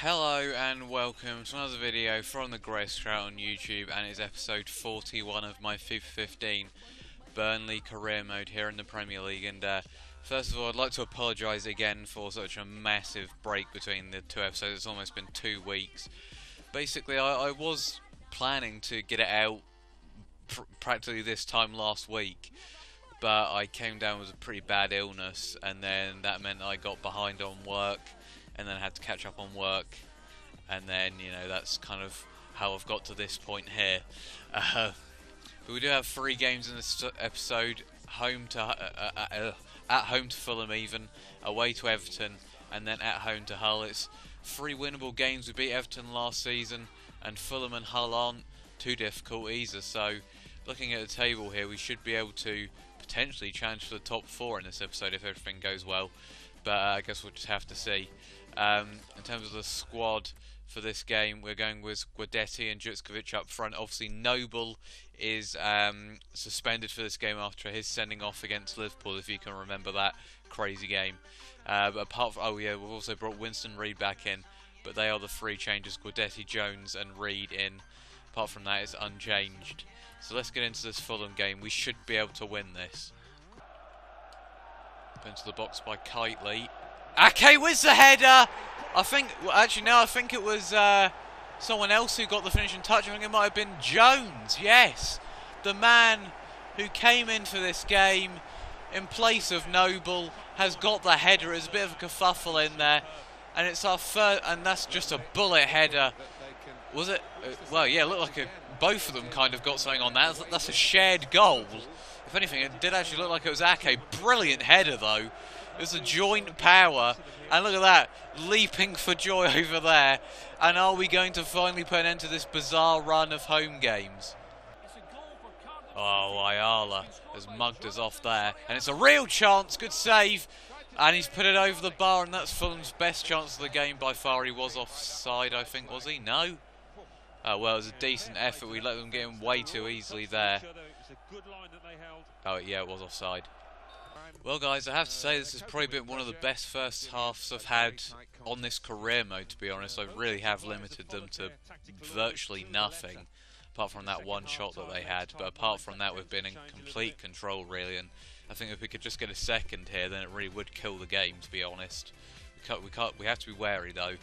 Hello and welcome to another video from TheSavageTrout on YouTube, and it's episode 41 of my FIFA 15 Burnley career mode here in the Premier League. And first of all, I'd like to apologise again for such a massive break between the two episodes. It's almost been 2 weeks. Basically, I was planning to get it out practically this time last week, but I came down with a pretty bad illness, and then that meant I got behind on work, and then I had to catch up on work, and then, you know, that's kind of how I've got to this point here. But we do have 3 games in this episode: at home to Fulham, even away to Everton, and then at home to Hull. It's 3 winnable games. We beat Everton last season, and Fulham and Hull aren't too difficult either. So, looking at the table here, we should be able to potentially challenge for the top 4 in this episode if everything goes well. But I guess we'll just have to see. In terms of the squad for this game, we're going with Guidetti and Jutskovic up front. Obviously, Noble is suspended for this game after his sending off against Liverpool, if you can remember that crazy game. But apart from, oh yeah, we've also brought Winston Reid back in, but they are the 3 changes: Guidetti, Jones and Reid in. Apart from that, it's unchanged. So let's get into this Fulham game. We should be able to win this. Into the box by Kitely. Ake wins the header. I think it was someone else who got the finishing touch. I think it might have been Jones. Yes, the man who came in for this game in place of Noble has got the header. There's a bit of a kerfuffle in there, and it's our first. And that's just a bullet header. Was it? Well, yeah, it looked like both of them kind of got something on that. That's a shared goal. If anything, it did actually look like it was Ake. Brilliant header, though. It was a joint power. And look at that, leaping for joy over there. And are we going to finally put an end to this bizarre run of home games? Oh, Ayala has mugged us off there. And it's a real chance. Good save. And he's put it over the bar. And that's Fulham's best chance of the game by far. He was offside, I think, was he? No? Oh, well, it was a decent effort. We let them get him way too easily there. Oh, yeah, it was offside. Well, guys, I have to say this has probably been one of the best first halves I've had on this career mode, to be honest. I really have limited them to virtually nothing, apart from that one shot that they had. But apart from that, we've been in complete control, really. And I think if we could just get a second here, then it really would kill the game, to be honest. We have to be wary, though.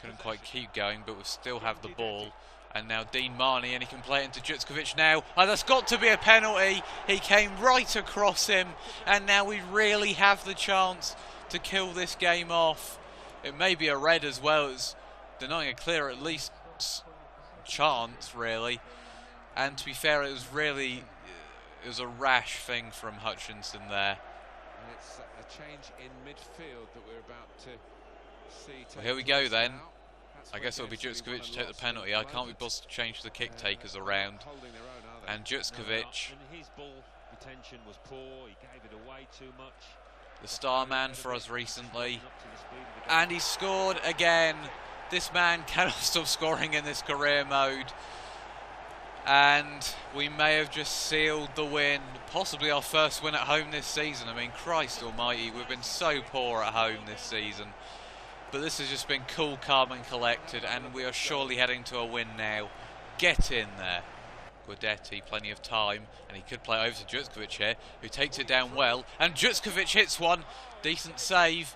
Couldn't quite keep going, but we still have the ball. And now Dean Marnie, and he can play it into Jutskovic now. Oh, that's got to be a penalty. He came right across him, and now we really have the chance to kill this game off. It may be a red as well. It's denying a clear at least chance, really. And to be fair, it was a rash thing from Hutchinson there. And it's a change in midfield that we're about to see. Well, here we go then. I guess it'll be Jutskovic to take the penalty. I can't be bothered to change the kick takers around. And Jutskovic, the star man for us recently. And he scored again. This man cannot stop scoring in this career mode. And we may have just sealed the win. Possibly our first win at home this season. I mean, Christ almighty, we've been so poor at home this season. But this has just been cool, calm and collected, and we are surely heading to a win now. Get in there. Guidetti, plenty of time, and he could play over to Jutskovic here, who takes it down well, and Jutskovic hits one. Decent save.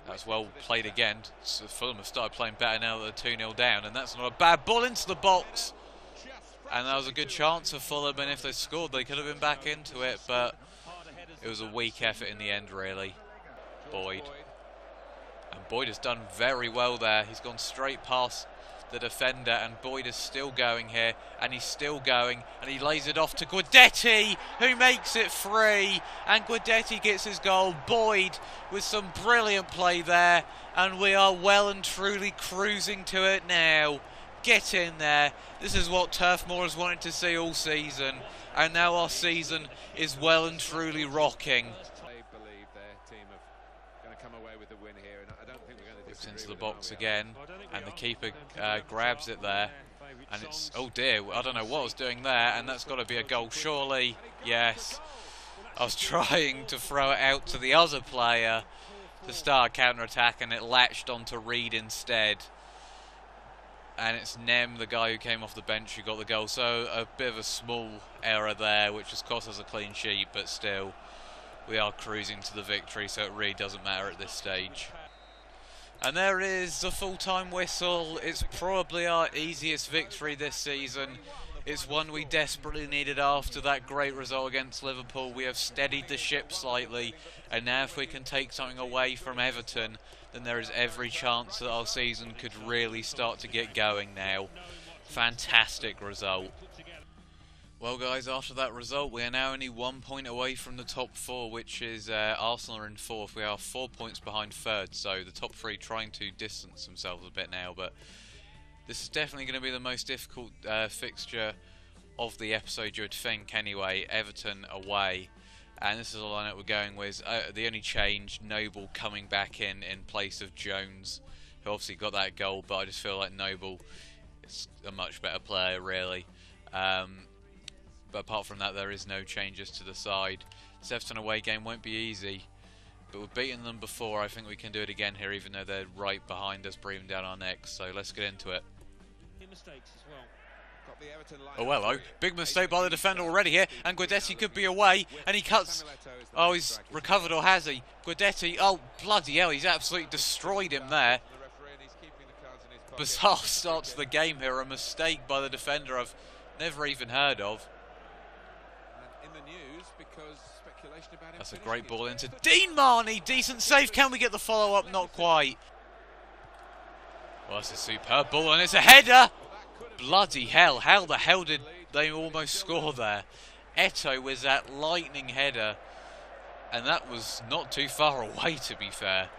That's well played again. So Fulham have started playing better now that they're 2-0 down, and that's not a bad ball into the box. And that was a good chance for Fulham, and if they scored, they could have been back into it, but it was a weak effort in the end, really. Boyd. And Boyd has done very well there. He's gone straight past the defender, and Boyd is still going here, and he's still going, and he lays it off to Guidetti, who makes it 3, and Guidetti gets his goal. Boyd with some brilliant play there, and we are well and truly cruising to it now. Get in there. This is what Turf Moor has wanted to see all season, and now our season is well and truly rocking. They believe their team are going to come away with the win here, and I don't think we're going to disagree into the with box that. again, and the keeper grabs it there, and it's, oh dear, I don't know what I was doing there, and that's got to be a goal surely. Yes. I was trying to throw it out to the other player to start a counter-attack, and it latched onto Reed instead. And it's Nem, the guy who came off the bench, who got the goal. So a bit of a small error there, which has cost us a clean sheet, but still, we are cruising to the victory, so it really doesn't matter at this stage. And there is the full-time whistle. It's probably our easiest victory this season. It's one we desperately needed after that great result against Liverpool. We have steadied the ship slightly, and now if we can take something away from Everton, then there is every chance that our season could really start to get going now. Fantastic result. Well guys, after that result, we are now only 1 point away from the top 4, which is Arsenal are in 4th. We are 4 points behind 3rd, so the top 3 trying to distance themselves a bit now, but this is definitely going to be the most difficult fixture of the episode, you would think anyway. Everton away, and this is the lineup we're going with. The only change, Noble coming back in place of Jones, who obviously got that goal, but I just feel like Noble is a much better player really. But apart from that, there is no changes to the side. This Everton away game won't be easy, but we've beaten them before. I think we can do it again here, even though they're right behind us, breathing down our necks. So let's get into it. Oh, hello. Big mistake by the defender already here, and Guidetti could be away, and he cuts. Oh, he's recovered, or has he? Guidetti, oh, bloody hell, he's absolutely destroyed him there. Bizarre start to the game here, a mistake by the defender I've never even heard of. That's a great ball into Dean Marnie, decent save, can we get the follow-up? Not quite. Well, that's a superb ball, and it's a header! Bloody hell, how the hell did they almost score there? Eto'o with that lightning header, and that was not too far away, to be fair.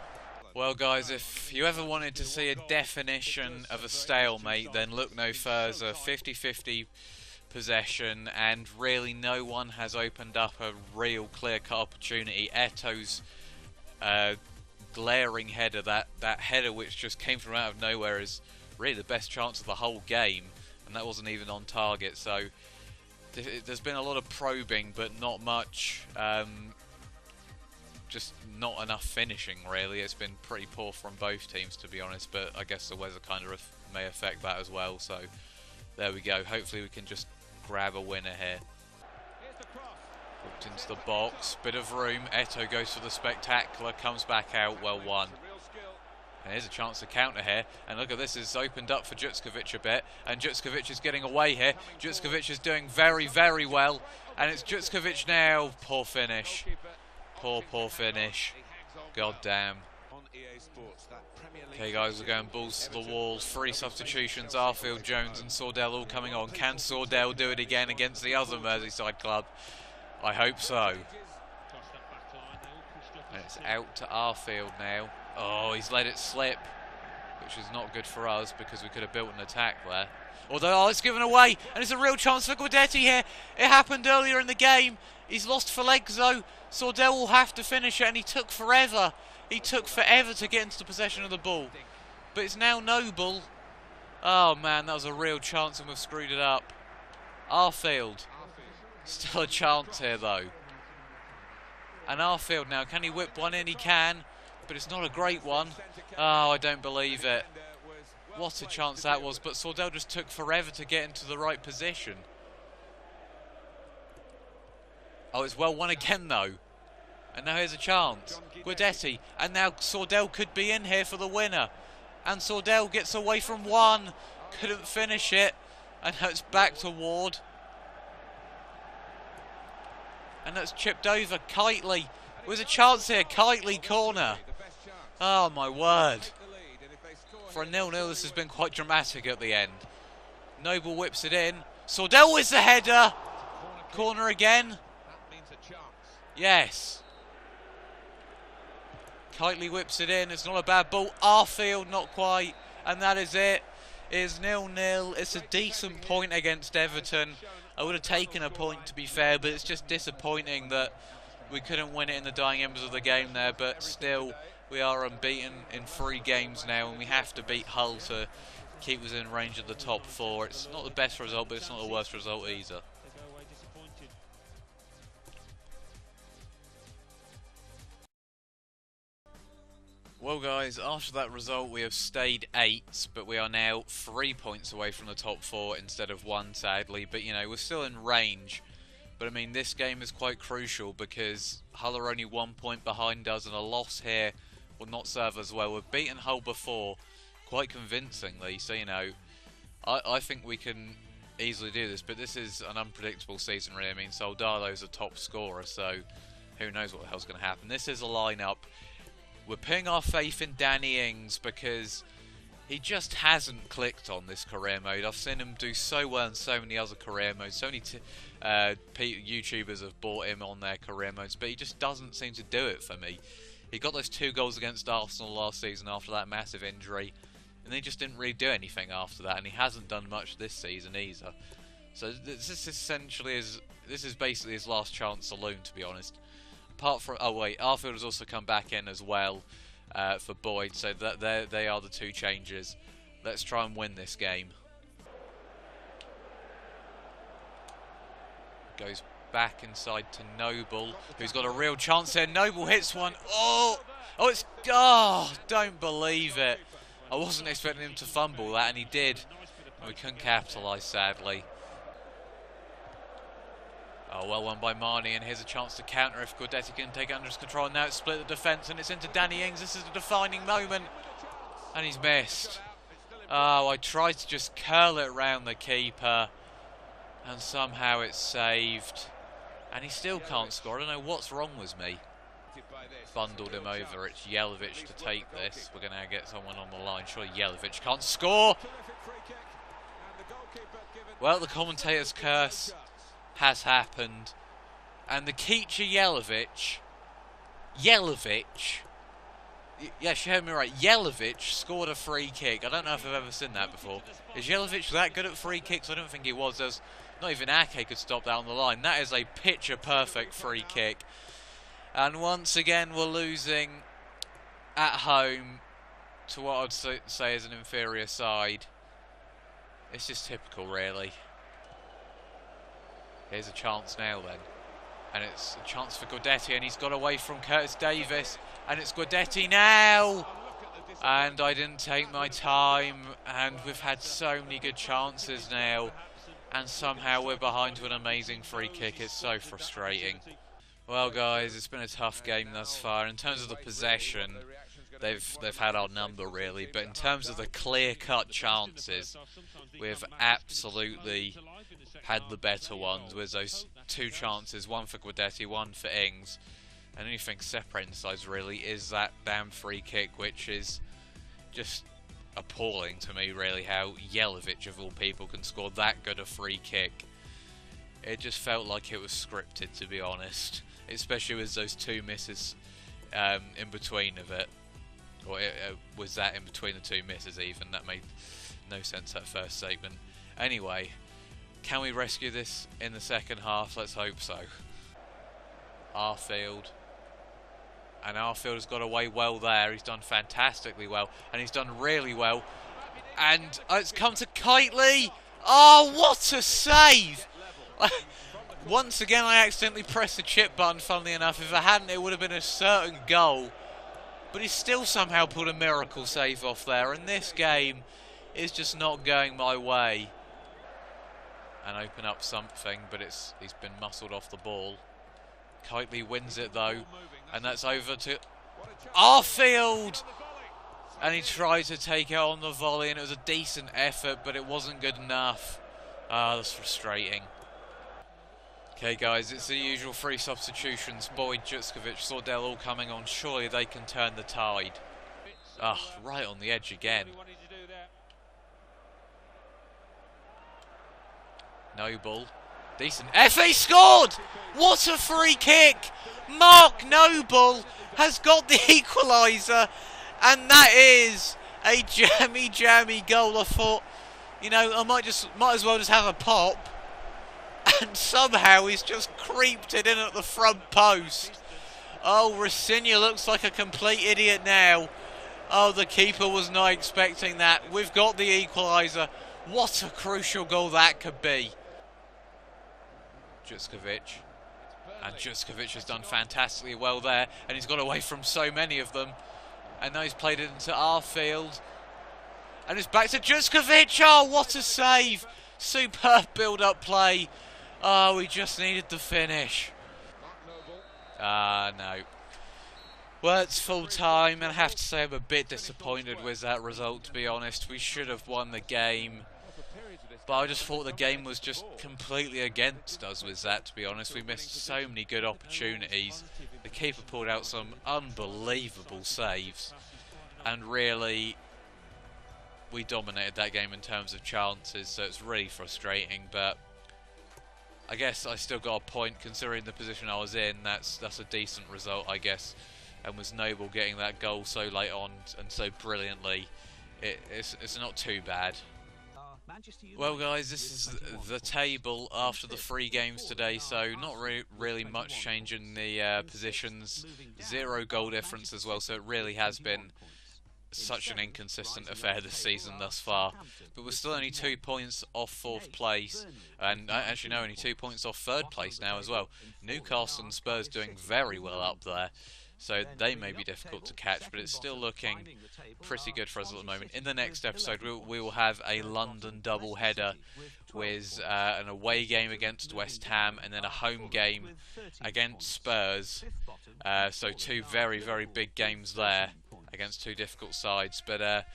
Well guys, if you ever wanted to see a definition of a stalemate, then look no further. 50-50 possession, and really no one has opened up a real clear-cut opportunity. Eto's glaring header, that header which just came from out of nowhere, is really the best chance of the whole game, and that wasn't even on target. So there's been a lot of probing, but not much, just not enough finishing really. It's been pretty poor from both teams, to be honest, but I guess the weather kind of may affect that as well. So there we go, hopefully we can just grab a winner here. Hooked into the box, bit of room, Eto'o goes for the spectacular, comes back out, well won. And here's a chance to counter here, and look at this, it's opened up for Jutskovic a bit, and Jutskovic is getting away here. Jutskovic is doing very, very well, and it's Jutskovic now. Poor finish. Poor finish. God damn. Okay guys, we're going balls to the wall. 3 substitutions, Arfield, Jones and Sordell all coming on. Can Sordell do it again against the other Merseyside club? I hope so. And it's out to Arfield now. Oh, he's let it slip, which is not good for us because we could have built an attack there. Although, oh, it's given away, and it's a real chance for Guidetti here. It happened earlier in the game. He's lost for legs though. Sordell will have to finish it, and he took forever. He took forever to get into the possession of the ball. But it's now Noble. Oh man, that was a real chance and we've screwed it up. Arfield. Still a chance here though. And Arfield now, can he whip one in? He can, but it's not a great one. Oh, I don't believe it. What a chance that was, but Sordell just took forever to get into the right position. Oh, it's well won again though. And now here's a chance. Guidetti, and now Sordell could be in here for the winner. And Sordell gets away from one. Couldn't finish it. And now it's back to Ward. And that's chipped over. Kitely. There's a chance here. Kitely corner. Oh my word. For a 0-0, this has been quite dramatic at the end. Noble whips it in. Sordell with the header. Corner again. Yes. Kitely whips it in. It's not a bad ball. Arfield, not quite. And that is it. It is 0-0. It's a decent point against Everton. I would have taken a point, to be fair, but it's just disappointing that we couldn't win it in the dying embers of the game there. But still, we are unbeaten in 3 games now, and we have to beat Hull to keep us in range of the top 4. It's not the best result, but it's not the worst result either. Well guys, after that result we have stayed 8th, but we are now 3 points away from the top 4 instead of 1 sadly, but you know, we're still in range. But I mean, this game is quite crucial because Hull are only 1 point behind us, and a loss here will not serve us well. We've beaten Hull before quite convincingly, so you know, I think we can easily do this, but this is an unpredictable season really. I mean, Soldalo's a top scorer, so who knows what the hell's going to happen. This is a lineup. We're putting our faith in Danny Ings because he just hasn't clicked on this career mode. I've seen him do so well in so many other career modes. So many YouTubers have bought him on their career modes, but he just doesn't seem to do it for me. He got those 2 goals against Arsenal last season after that massive injury, and he just didn't really do anything after that, and he hasn't done much this season either. So this is basically his last chance saloon, to be honest. Apart from, oh wait, Arfield has also come back in as well for Boyd, so they are the 2 changes. Let's try and win this game. Goes back inside to Noble, who's got a real chance here. Noble hits one. Don't believe it. I wasn't expecting him to fumble that, and he did. And we couldn't capitalise, sadly. Oh, well won by Marnie, and here's a chance to counter if Guidetti can take it under his control. Now it's split the defence, and it's into Danny Ings. This is the defining moment, and he's missed. Oh, I tried to just curl it round the keeper, and somehow it's saved. And he still can't score. I don't know what's wrong with me. Bundled him over. It's Jelavic to take this. We're going to get someone on the line. Surely Jelavic can't score. Well, the commentator's curse has happened, and the keeper Jelavic, yeah, she heard me right, Jelavic scored a free kick. I don't know if I've ever seen that before. Is Jelavic that good at free kicks? I don't think he was. There's not even Ake could stop that on the line. That is a picture perfect free kick, and once again we're losing at home to what I'd say is an inferior side. It's just typical, really. Here's a chance now then, and it's a chance for Guidetti, and he's got away from Curtis Davis, and it's Guidetti now, and I didn't take my time, and we've had so many good chances now, and somehow we're behind to an amazing free kick. It's so frustrating. Well guys, it's been a tough game thus far. In terms of the possession, they've had our number really, but in terms of the clear-cut chances, we've absolutely had the better ones with those 2 chances, one for Guidetti, one for Ings. And the only thing separating the sides really is that damn free kick, which is just appalling to me really, how Jelavic of all people can score that good a free kick. It just felt like it was scripted, to be honest, especially with those 2 misses in between of it. Or was that in between the 2 misses even? That made no sense, that first statement. Anyway, can we rescue this in the second half? Let's hope so. Arfield. And Arfield has got away well there. He's done fantastically well. And he's done really well. And it's come to Kitely. Oh, what a save! Once again, I accidentally pressed the chip button, funnily enough. If I hadn't, it would have been a certain goal. But he's still somehow pulled a miracle save off there. And this game is just not going my way. And open up something, but he's been muscled off the ball. Kitely wins it though, and that's over to Arfield, and he tried to take it on the volley, and it was a decent effort, but it wasn't good enough. Ah, that's frustrating. Okay guys, it's the usual 3 substitutions. Boyd, Jutskovic, Sordell all coming on. Surely they can turn the tide. Ah, right on the edge again. Noble, decent. F.A. scored! What a free kick! Mark Noble has got the equaliser, and that is a jammy goal. I thought, you know, I might as well just have a pop, and somehow he's just creeped it in at the front post. Oh, Rosinha looks like a complete idiot now. Oh, the keeper was not expecting that. We've got the equaliser. What a crucial goal that could be. Jutskovic. And Jutskovic has done fantastically well there, and he's got away from so many of them. And now he's played it into our field. And it's back to Juskovic. Oh, what a save. Superb build-up play. Oh, we just needed the finish. No. Well, it's full time, and I have to say I'm a bit disappointed with that result, to be honest. We should have won the game. But I just thought the game was just completely against us with that, to be honest. We missed so many good opportunities. The keeper pulled out some unbelievable saves. And really, we dominated that game in terms of chances, so it's really frustrating. But I guess I still got a point, considering the position I was in. That's a decent result, I guess. And was Noble getting that goal so late on and so brilliantly. It's not too bad. Well guys, this is the table after the 3 games today, so not really much change in the positions, 0 goal difference as well, so it really has been such an inconsistent affair this season thus far. But we're still only 2 points off 4th place, and actually no, only 2 points off 3rd place now as well. Newcastle and Spurs doing very well up there, so they may be difficult to catch, but it's still looking pretty good for us at the moment. In the next episode, we will have a London double-header with an away game against West Ham and then a home game against Spurs. So 2 very, very big games there against 2 difficult sides. But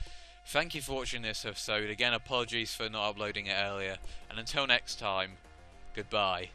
thank you for watching this episode. Again, apologies for not uploading it earlier. And until next time, goodbye.